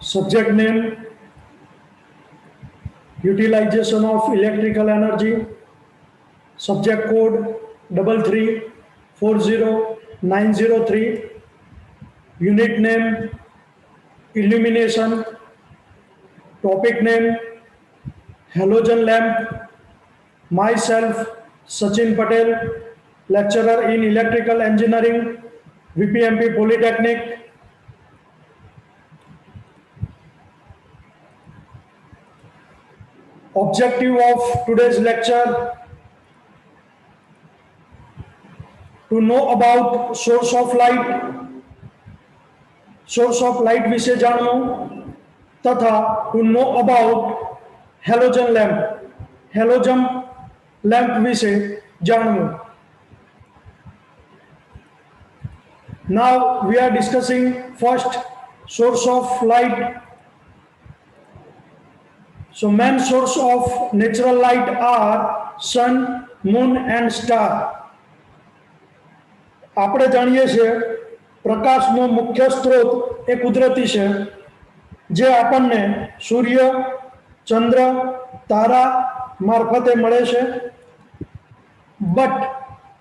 Subject name, utilization of electrical energy. Subject code 3340903. Unit name, illumination. Topic name, halogen lamp. Myself, Sachin Patel, lecturer in electrical engineering, VPMP Polytechnic. Objective of today's lecture: to know about source of light વિશે જાણવું તથા to know about halogen lamp વિશે જાણવું. Now we are discussing first source of light. So main source of natural light are sun, moon and star. આપણે જાણીએ છીએ પ્રકાશનો મુખ્ય સ્ત્રોત એ કુદરતી છે જે આપણને સૂર્ય, ચંદ્ર, તારા મારફતે મળે છે. But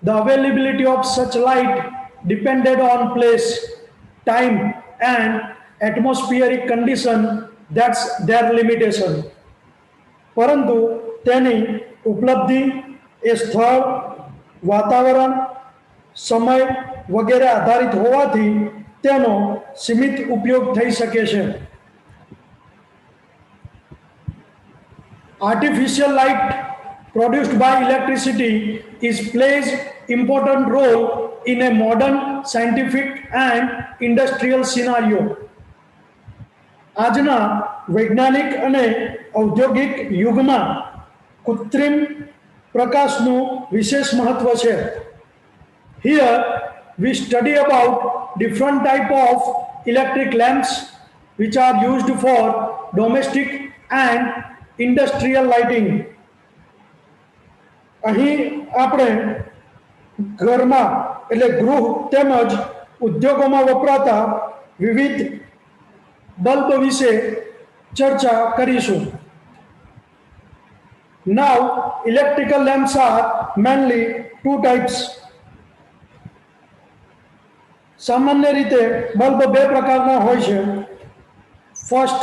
the availability of such light depended on place, time and atmospheric condition. That's their limitation. પરંતુ તેની ઉપલબ્ધિ એ સ્થળ, વાતાવરણ, સમય વગેરે આધારિત હોવાથી તેનો સીમિત ઉપયોગ થઈ શકે છે. Artificial light produced by electricity plays important role in a modern scientific and industrial scenario. આજના વૈજ્ઞાનિક અને ઔદ્યોગિક યુગમાં કૃત્રિમ પ્રકાશનું વિશેષ મહત્વ છે. Here we study about different type of electric lamps which are used for domestic and industrial lighting. અહીં આપણે ઘરમાં એટલે ગૃહ તેમજ ઉદ્યોગોમાં વપરાતા વિવિધ બલ્બ વિશે ચર્ચા કરીશું. Now electrical lamps are mainly two types. સામાન્ય રીતે બલ્બ બે પ્રકારના હોય છે. ફર્સ્ટ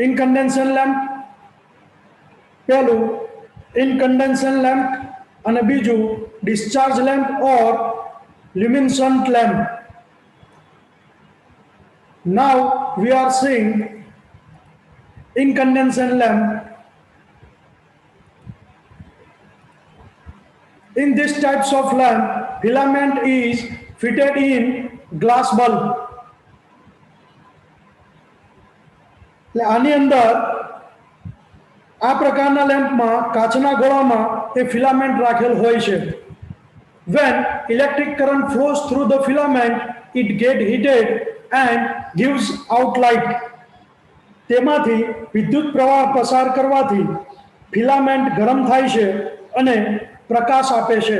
ઇનકન્ડેન્સન લેમ્પ, પહેલું ઇનકન્ડેન્સન લેમ્પ અને બીજું discharge lamp or luminescent lamp. Now we are seeing incandescent lamp. In these types of lamp, filament is fitted in glass bulb. આની અંદર આ પ્રકારના લેમ્પમાં કાચના ગોળામાં એ ફિલામેન્ટ રાખેલ હોય છે. When electric current flows through the filament, it get heated and gives out light. તેમાંથી વિદ્યુત પ્રવાહ પસાર કરવાથી ફિલામેન્ટ ગરમ થાય છે અને પ્રકાશ આપે છે.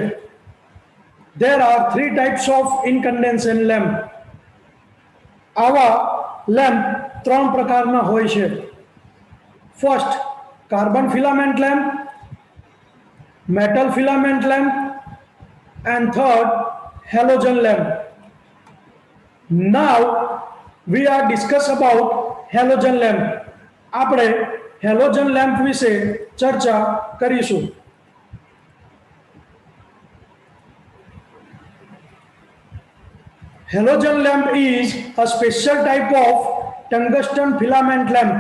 There are three types of incandescent lamp. આવા લેમ્પ ત્રણ પ્રકારના હોય છે. First carbon filament lamp, metal filament lamp and third halogen lamp. Now we are discuss about halogen lamp. આપણે હેલોજન લેમ્પ વિશે ચર્ચા કરીશું. Halogen lamp is a special type of tungsten filament lamp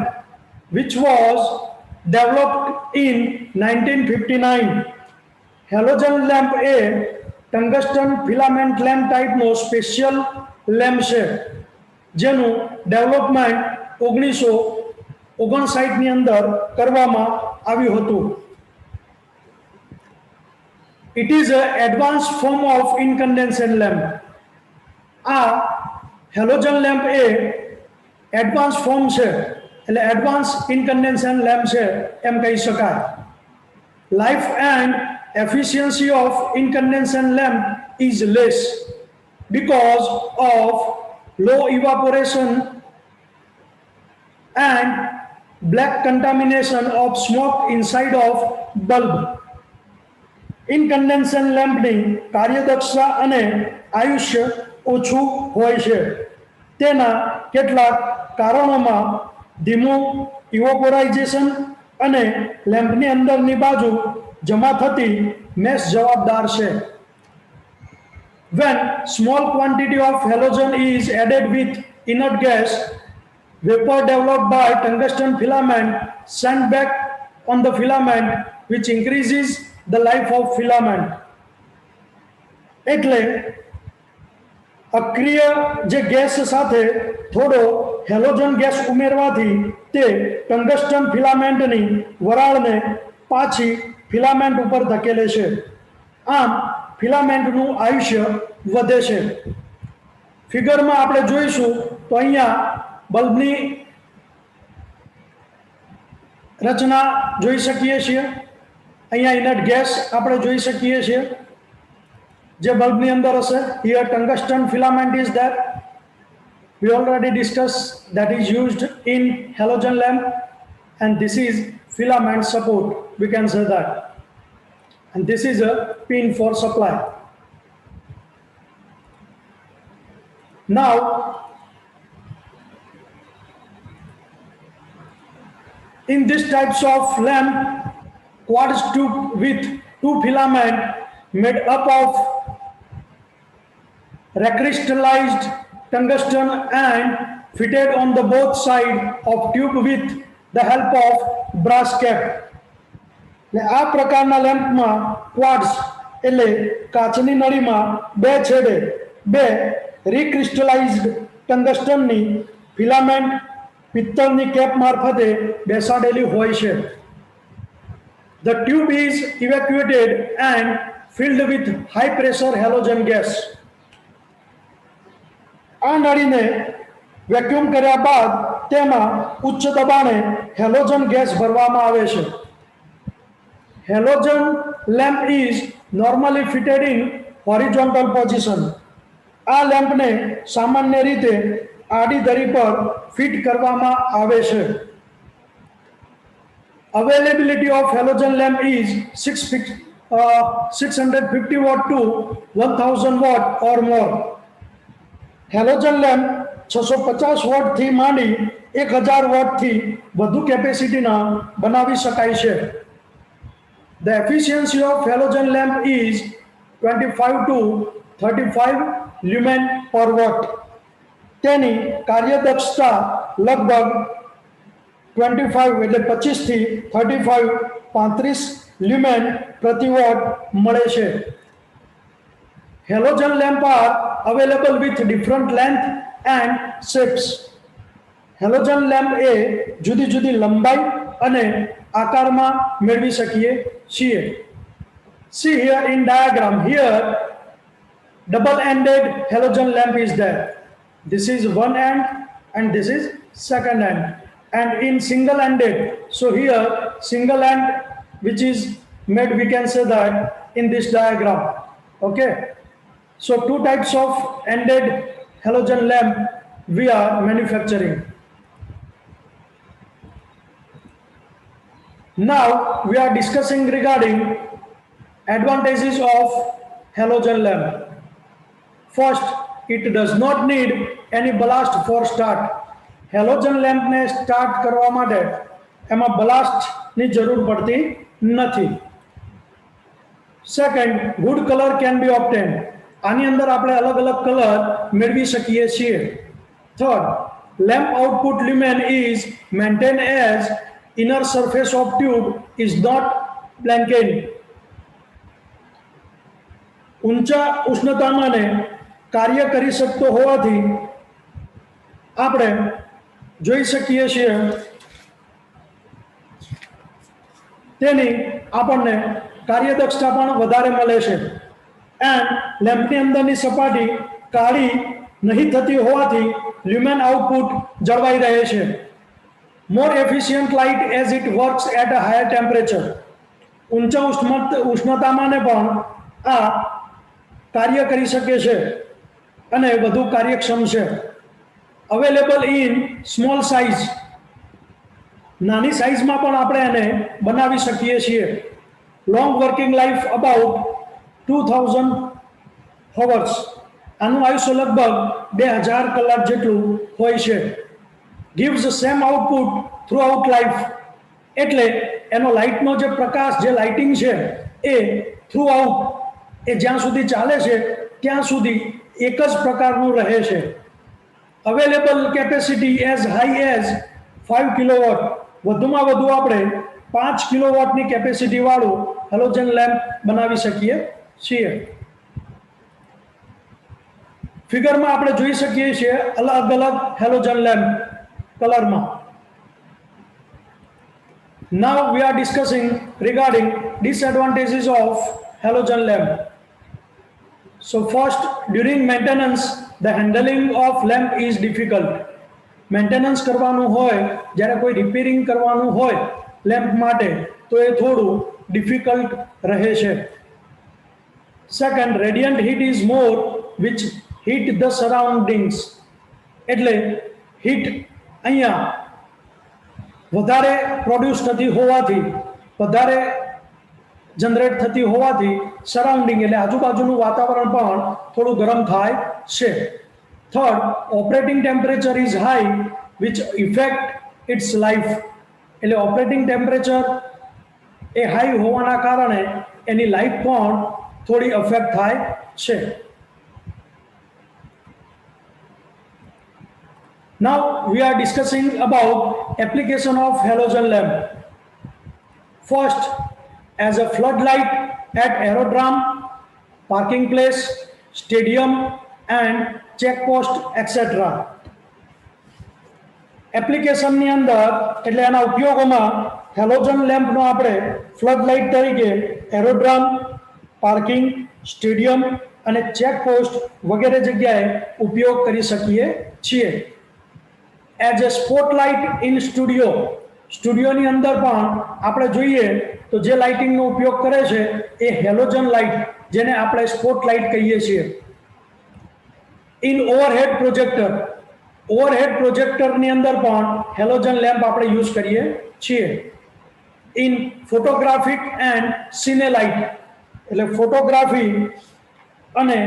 which was developed in 1959. Halogen lamp એ tungsten filament lamp ટાઈપનો special lamp છે જેનું development 1959ની અંદર કરવામાં આવ્યું હતું. It is an advanced form of incandescent lamp. આ હેલોજન લેમ્પ એ advance form છે એટલે એડવાન્સ ઇનકન્ડેન્સન્ટ લેમ્પ છે એમ કહી શકાય. Life and efficiency of incandescent lamp is less because of low evaporation and black contamination of smoke inside of bulb. ઇનકન્ડેન્સન લેમ્પની કાર્યદક્ષતા અને આયુષ્ય ઓછું હોય છે. તેના કેટલાક કારણોમાં ધીમું ઇવોપોરાઇઝેશન અને લેમ્પની અંદરની બાજુ જમા થતી મેશ જવાબદાર છે. When small quantity of halogen is added with inert gas, vapor developed by tungsten filament sent back on the filament, which increases the life of filament. એટલે અક્રિય જે ગેસ સાથે થોડો હેલોજન ગેસ ઉમેરવાથી તે ટંગસ્ટન ફિલામેન્ટની વરાળને પાછી filament ઉપર ધકેલે છે. આમ ફિલામેન્ટનું આયુષ્ય વધે છે. ફિગરમાં આપણે જોઈશું તો અહીંયા બલ્બની રચના જોઈ શકીએ છીએ. અહીંયા ઇનર્ટ ગેસ આપણે જોઈ શકીએ છીએ જે બલ્બની અંદર હશે. Here tungsten filament is there. We already discussed that is used in halogen lamp, and this is filament support, we can say that, and this is a pin for supply. Now in this types of lamp, quartz tube with two filament made up of recrystallized tungsten and fitted on the both side of tube with the help of brass cap. આ પ્રકારના લેમ્પમાં quartz એટલે કાચની નળીમાં બે છેડે બે રીક્રિસ્ટલાઇઝ્ડ ટંગસ્ટનની filament પિત્તળની cap મારફતે બેસાડેલી હોય છે. The tube is evacuated and filled with high pressure halogen gas. આ નળીને વેક્યુમ કર્યા બાદ તેમાં ઉચ્ચ દબાણે હેલોજન ગેસ ભરવામાં આવે છે. Halogen lamp is normally fitted in horizontal position. આ લેમ્પને સામાન્ય રીતે આડી ધરી પર ફિટ કરવામાં આવે છે. Availability of halogen lamp is 650 watt to 1000 watt or more. Halogen lamp 650 વોટથી માંડી 1000 વોટથી વધુ કેપેસિટીના બનાવી શકાય છે. The efficiency of halogen lamp is 25 to 35 lumen per watt. તેની કાર્યદક્ષતા લગભગ 25 એટલે 25 થી 35 લ્યુમેન પ્રતિ વોટ મળે છે. Halogen lamp are available with different length and shapes. Halogen lamp એ જુદી જુદી લંબાઈ અને આકારમાં મેળવી શકીએ છીએ. See here in diagram, here double ended halogen lamp is there. This is one end and this is second end, and in single ended, so here single end which is made, we can say that in this diagram. Okay, so two types of ended halogen lamp we are manufacturing. Now we are discussing regarding advantages of halogen lamp. First, it does not need any ballast for start. Halogen લેમ્પને start કરવા માટે એમાં બલાસ્ટની જરૂર પડતી નથી. Second, good colour can be obtain. આની અંદર આપણે અલગ અલગ કલર મેળવી શકીએ છીએ. Third, lamp output lumen is maintain as inner surface of tube is not blanked. ઊંચા ઉષ્ણતામાને કાર્ય કરી શકતો હોવાથી આપણે જોઈ શકીએ છીએ તેની આપણને કાર્યદક્ષતા પણ વધારે મળે છે. એન્ડ લેમ્પની અંદરની સપાટી કાળી નહીં થતી હોવાથી લ્યુમેન આઉટપુટ જળવાઈ રહે છે. More efficient light as it works at a higher temperature. ઊંચા ઉષ્ણતામાને પણ આ કાર્ય કરી શકે છે અને વધુ કાર્યક્ષમ છે. Available in small size નાની સાઇઝમાં પણ આપણે એને બનાવી શકીએ છીએ. Long working life about 2000 hours. આનું આયુષ્ય લગભગ 2000 કલાક જેટલું હોય છે. gives the same output throughout life. એટલે એનો લાઇટનો જે પ્રકાશ, જે લાઇટિંગ છે એ થ્રુ આઉટ, એ જ્યાં સુધી ચાલે છે ત્યાં સુધી એક જ પ્રકારનું રહે છે. Available capacity as high as 5 kilowatt. વધુમાં વધુ આપણે 5 કિલોવોટની કેપેસિટી વાળું હેલોજન લેમ્પ બનાવી શકીએ છીએ. ફિગરમાં આપણે જોઈ શકીએ છીએ અલગ અલગ હેલોજન લેમ્પ કલરમાં. Now we are discussing regarding disadvantages of halogen lamp. So first, during maintenance, the handling of lamp is difficult. Maintenance કરવાનું હોય, જ્યારે કોઈ રિપેરિંગ કરવાનું હોય લેમ્પ માટે, તો એ થોડું ડિફિકલ્ટ રહે છે. Second, radiant heat is more which heat the surroundings. એટલે હીટ અહીંયા વધારે પ્રોડ્યુસ થતી હોવાથી, વધારે જનરેટ થતી હોવાથી સરાઉન્ડિંગ એટલે આજુબાજુનું વાતાવરણ પણ થોડું ગરમ થાય છે. Third, operating temperature is high which effect its life. એટલે ઓપરેટિંગ ટેમ્પરેચર એ હાઈ હોવાના કારણે એની લાઈફ પણ થોડી અફેક્ટ થાય છે. Now we are discussing about application of halogen lamp. First, as a floodlight at aerodrome, parking place, stadium and check post etc. એપ્લિકેશનની અંદર એટલે એના ઉપયોગોમાં હેલોજન લેમ્પનો આપણે ફ્લડ લાઇટ તરીકે એરોડ્રમ, પાર્કિંગ, સ્ટેડિયમ અને ચેક પોસ્ટ વગેરે જગ્યાએ ઉપયોગ કરી શકીએ છીએ. As a spotlight in studio, સ્ટુડિયોની અંદર પણ આપણે જોઈએ તો જે લાઇટિંગનો ઉપયોગ કરે છે એ હેલોજન લાઇટ, જેને આપણે સ્પોટલાઇટ કહીએ છીએ. ઇન ઓવરહેડ પ્રોજેક્ટર, ઓવરહેડ પ્રોજેક્ટરની અંદર પણ હેલોજન લેમ્પ આપણે યુઝ કરીએ છીએ. ઇન ફોટોગ્રાફિક એન્ડ સિનેલાઇટ, એટલે ફોટોગ્રાફી અને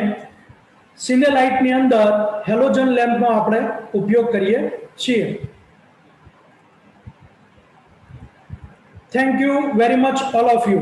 સિનેલાઇટની અંદર હેલોજન લેમ્પનો આપણે ઉપયોગ કરીએ છીએ. Thank you very much all of you.